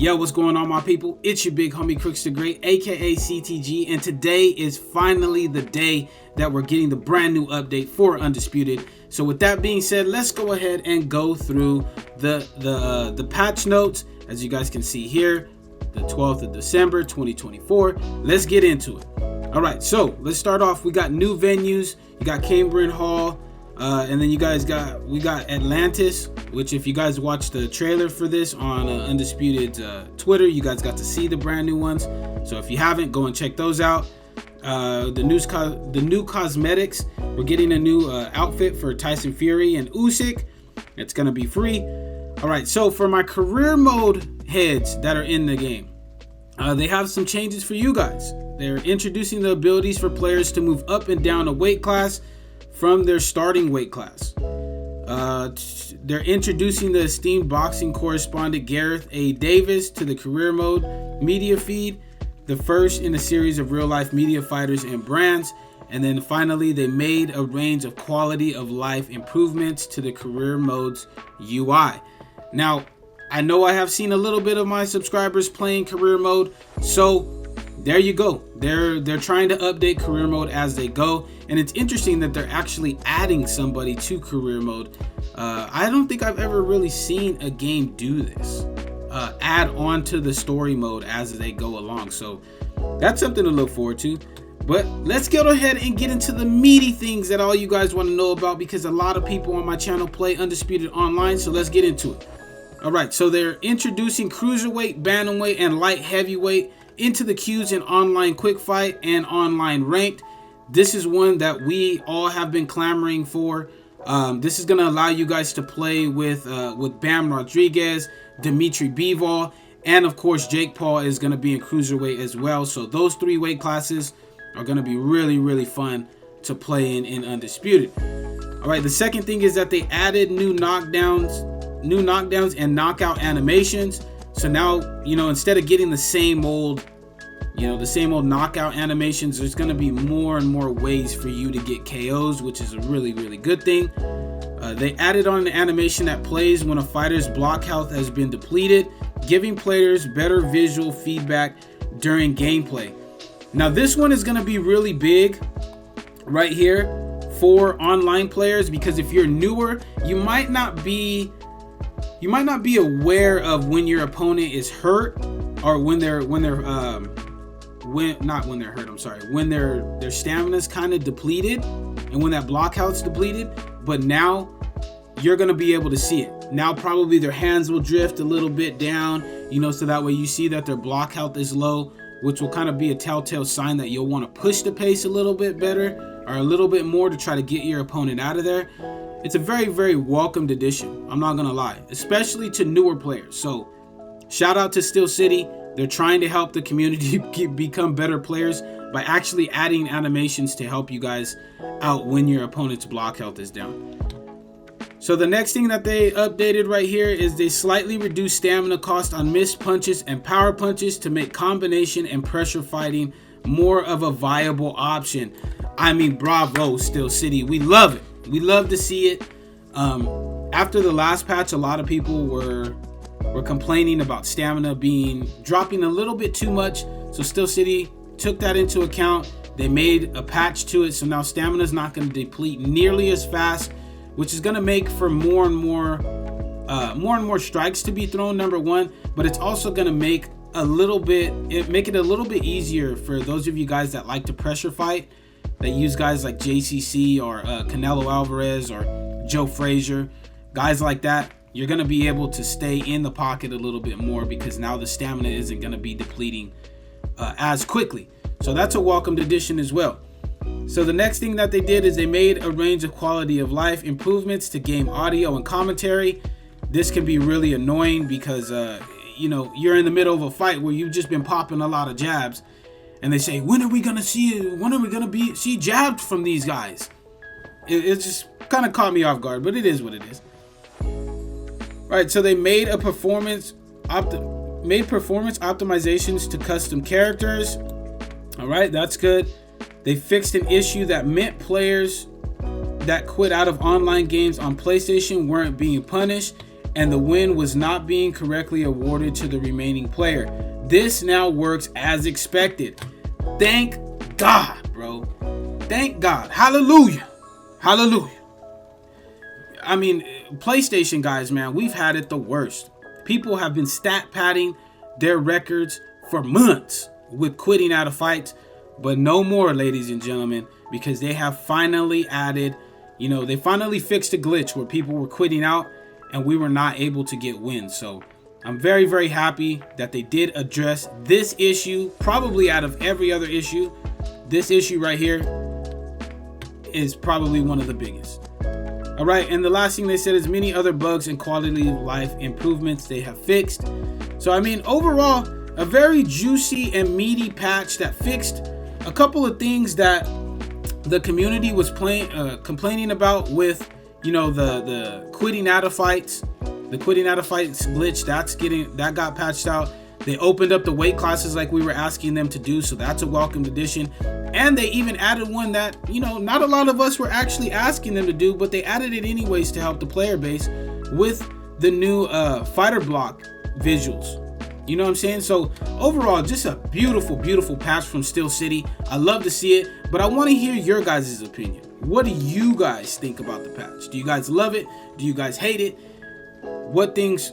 Yo, what's going on, my people? It's your big homie Crooks the Great, aka CTG, and today is finally the day that we're getting the brand new update for Undisputed. So with that being said, let's go ahead and go through the patch notes. As you guys can see here, the 12th of December 2024. Let's get into it. All right, so let's start off. We got new venues. You got Cambrian Hall, and then we got Atlantis, which if you guys watched the trailer for this on Undisputed Twitter, you guys got to see the brand new ones. So if you haven't, go and check those out. The new cosmetics. We're getting a new outfit for Tyson Fury and Usyk. It's gonna be free. All right, so for my career mode heads that are in the game, they have some changes for you guys. They're introducing the abilities for players to move up and down a weight class from their starting weight class. They're introducing the esteemed boxing correspondent Gareth A. Davis to the career mode media feed, the first in a series of real life media fighters and brands. And then finally, they made a range of quality of life improvements to the career mode's UI. Now, I know I have seen a little bit of my subscribers playing career mode, so there you go. They're trying to update career mode as they go, and it's interesting that they're actually adding somebody to career mode. I don't think I've ever really seen a game do this, add on to the story mode as they go along. So that's something to look forward to. But let's go ahead and get into the meaty things that all you guys want to know about, because a lot of people on my channel play Undisputed online. So let's get into it. All right, so they're introducing cruiserweight, bantamweight, and light heavyweight into the queues in online quick fight and online ranked. This is one that we all have been clamoring for. This is going to allow you guys to play with Bam Rodriguez, Dimitri Bivol, and of course Jake Paul is going to be in cruiserweight as well. So those three weight classes are going to be really fun to play in Undisputed. All right, the second thing is that they added new knockdowns and knockout animations. So now, instead of getting the same old knockout animations, there's going to be more and more ways for you to get KOs, which is a really good thing. They added on an animation that plays when a fighter's block health has been depleted, giving players better visual feedback during gameplay. Now this one is going to be really big right here for online players, because if you're newer, you might not be aware of when your opponent is hurt, or when their stamina's kind of depleted, and when that block health's depleted. But now you're going to be able to see it. Now probably their hands will drift a little bit down, so that way you see that their block health is low, which will kind of be a telltale sign that you'll want to push the pace a little bit better, or a little bit more, to try to get your opponent out of there. It's a very welcomed addition, I'm not gonna lie, especially to newer players. So shout out to Steel City. They're trying to help the community become better players by actually adding animations to help you guys out when your opponent's block health is down. So the next thing that they updated right here is they slightly reduced stamina cost on missed punches and power punches to make combination and pressure fighting more of a viable option. I mean, bravo, Steel City. We love it. We love to see it. After the last patch, a lot of people were complaining about stamina dropping a little bit too much. So Steel City took that into account. They made a patch to it, so now stamina is not going to deplete nearly as fast, which is going to make for more and more strikes to be thrown, number one. But it's also going to make it a little bit easier for those of you guys that like to pressure fight, that use guys like JCC or Canelo Alvarez or Joe Frazier, guys like that. You're going to be able to stay in the pocket a little bit more, because now the stamina isn't going to be depleting as quickly. So that's a welcomed addition as well. So the next thing that they did is they made a range of quality of life improvements to game audio and commentary. This can be really annoying because you're in the middle of a fight where you've just been popping a lot of jabs, and they say, when are we gonna see jabbed from these guys? It just kind of caught me off guard, but it is what it is. Right, so they made performance optimizations to custom characters. All right, that's good. They fixed an issue that meant players that quit out of online games on PlayStation weren't being punished, and the win was not being correctly awarded to the remaining player. This now works as expected. Thank God, bro. Thank God. Hallelujah. Hallelujah. I mean, PlayStation guys, man, we've had it the worst. People have been stat padding their records for months with quitting out of fights, but no more, ladies and gentlemen, because they have finally added, they finally fixed a glitch where people were quitting out and we were not able to get wins. So I'm very, very happy that they did address this issue. Probably out of every other issue, this issue right here is probably one of the biggest. All right, and the last thing they said is many other bugs and quality of life improvements they have fixed. So I mean, overall, a very juicy and meaty patch that fixed a couple of things that the community was complaining about with, the quitting out of fights. The quitting out of fights glitch, that got patched out. They opened up the weight classes like we were asking them to do, so that's a welcomed addition. And they even added one that, not a lot of us were actually asking them to do, but they added it anyways to help the player base with the new fighter block visuals. You know what I'm saying? So overall, just a beautiful, beautiful patch from Steel City. I love to see it, but I want to hear your guys' opinion. What do you guys think about the patch? Do you guys love it? Do you guys hate it? What things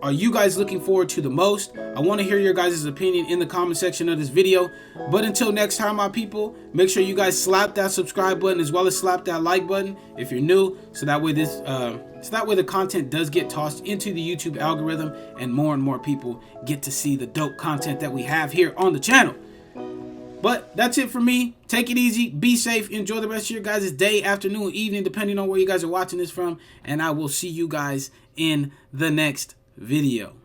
are you guys looking forward to the most? I want to hear your guys' opinion in the comment section of this video. But until next time, my people, make sure you guys slap that subscribe button as well as slap that like button if you're new, so that way the content does get tossed into the YouTube algorithm and more people get to see the dope content that we have here on the channel. But that's it for me. Take it easy, be safe, enjoy the rest of your guys' day, afternoon, evening, depending on where you guys are watching this from, and I will see you guys in the next video.